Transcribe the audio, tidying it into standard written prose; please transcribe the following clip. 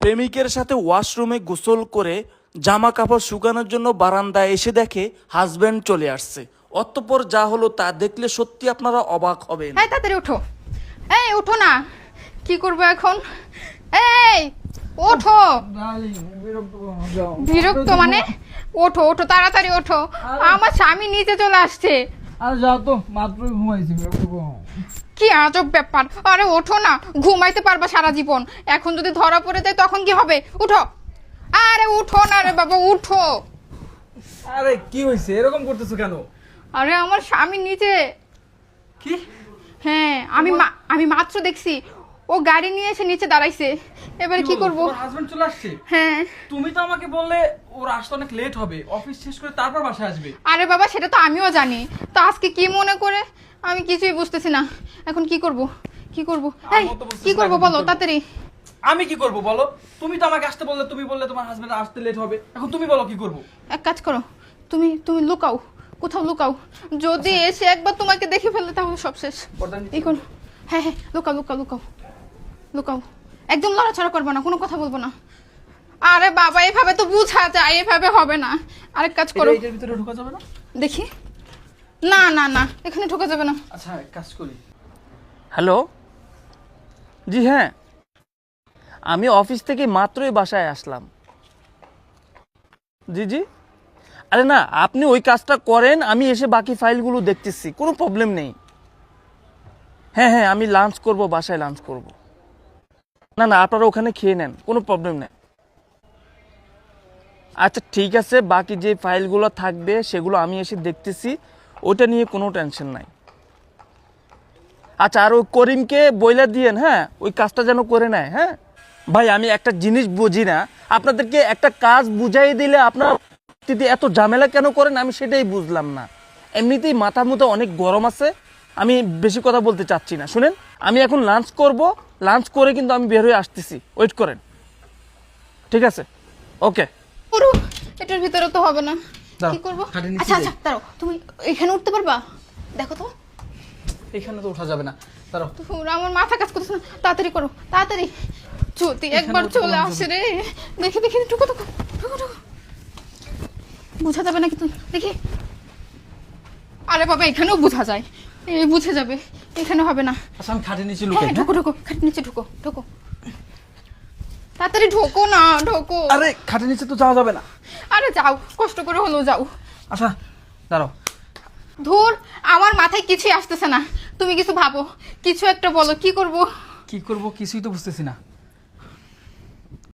প্রেমিকের সাথে ওয়াশরুমে গোসল করে জামা কাপড় শুকানোর জন্য বারান্দায় এসে দেখে হাজবেন্ড চলে আসছে। অতঃপর যা হলো তা দেখলে সত্যি আপনারা অবাক হবেন। এই তাড়াতাড়ি ওঠো, এই ওঠো না, কি করবো এখন? এই ওঠো। বিরক্ত মানে? ওঠো ওঠো, তাড়াতাড়ি ওঠো, আমার স্বামী নিচে চলে আসছে। আর যাও তো, মাত্রই ঘুমাইছি। কি আজব ব্যাপার! আরে ওঠো না, ঘুমাইতে পারবা সারা জীবন, এখন যদি ধরা পড়ে যায় তখন কি হবে? উঠো, আরে উঠো না রে বাবা, উঠো। আরে কি হয়েছে, এরকম করতেছো কেন? আরে আমার স্বামী নিচে। কি? হ্যাঁ, আমি মাত্র দেখছি ও গাড়ি নিয়ে এসে নিচে দাঁড়াইছে। এবারে কি করব? তোমার হাজবেন্ড চলে আসছে? হ্যাঁ। তুমি তো আমাকে বললে ওর আসতে অনেক লেট হবে, অফিস শেষ করে তারপর বাসায় আসবে। আরে বাবা, সেটা তো আমিও জানি, তো আজকে কি মনে করে আমি কিছুই বুঝতেছি না। এখন কি করব? কি করব? এই আমিও তো বুঝতেছি কি না করব এখন কি বলো করবো। তাড়াতাড়ি। আমি কি করব বলো? তুমি তো আমাকে আসতে বললে, তুমি বললে তোমার হাজবেন্ড আসতে লেট হবে, এখন তুমি বলো কি করব? এক কাজ করো, তুমি লুকাও, কোথাও লুকাও। যদি এসে একবার তোমাকে দেখে ফেলে তাহলে সব শেষ। এই করো, হ্যাঁ হ্যাঁ, লুকাও লুকাও লুকাও লুকাও, একদম লড়াছড়া করবে না, কোনো কথা বলবো না। আরে বাবা, এভাবে তো বুঝা যায়, এভাবে হবে না। আরেক কাজ করো, এটার ভিতরে ঢোকা যাবে না? দেখি। না না না, এখানে ঢোকা যাবে না। আচ্ছা, এক কাজ করি। হ্যালো, জি হ্যাঁ, আমি অফিস থেকে মাত্রই বাসায় আসলাম। জি জি, আরে না, আপনি ওই কাজটা করেন, আমি এসে বাকি ফাইলগুলো দেখতেছি, কোনো প্রবলেম নেই। হ্যাঁ হ্যাঁ, আমি লাঞ্চ করব, বাসায় লাঞ্চ করব। না না, আপনারা ওখানে খেয়ে নেন, কোনো প্রবলেম নেই। আচ্ছা ঠিক আছে, বাকি যে ফাইলগুলো থাকবে সেগুলো আমি এসে দেখতেছি, ওটা নিয়ে কোনো টেনশন নাই। আচ্ছা, আর ওই করিমকে বইলা দিয়েন, হ্যাঁ, ওই কাজটা যেন করে নেয়। হ্যাঁ ভাই, আমি একটা জিনিস বুঝি না, আপনাদেরকে একটা কাজ বুঝাই দিলে আপনারা এত ঝামেলা কেন করেন, আমি সেটাই বুঝলাম না। এমনিতেই মাথার মধ্যে অনেক গরম আছে, আমি বেশি কথা বলতে চাচ্ছি না। শুনেন, আমি এখন লাঞ্চ করব, লাঞ্চ করে কিন্তু আমি বের হয়ে আসতেছি, ওয়েট করেন। ঠিক আছে, ওকে। করো, এটার ভিতরে তো হবে না। দাও, কি করব? খাটের নিচে আচ্ছা যাই। আচ্ছা, দাঁড়াও, তুমি এখানে উঠতে পারবা? দেখো তো। এখানে তো ওঠা যাবে না, দাঁড়াও। তোমরা, আমার মাথা কাজ করতেছে না, তাড়াতাড়ি করো তাড়াতাড়ি। যদি একবার উঠতে চলে পারবো না। আসে রে, দেখি দেখি, ঢুকো ঢুকো ঢুকো ঢুকো। বোঝা যাবে নাকি তুই? দেখি। আরে বাবা, এখানেও বোঝা যায়, এই বুঝে যাবে, এখানে হবে না। আচ্ছা, আমি খাটের নিচে হ্যাঁ লুকাই। ঢুকো ঢুকো, খাটের নিচে ঢুকো ঢুকো, তাড়াতাড়ি ঢোকো না, ঢোকো। আরে খাটের নিচে তো যাওয়া যাবে না। আরে যাও, কষ্ট করে হলেও যাও। আচ্ছা দাঁড়াও। ধুর, আমার মাথায় কিছুই আসতেছে না, তুমি কিছু ভাবো, কিছু একটা বলো, কি করব? কি করব কিছুই তো বুঝতেছি না।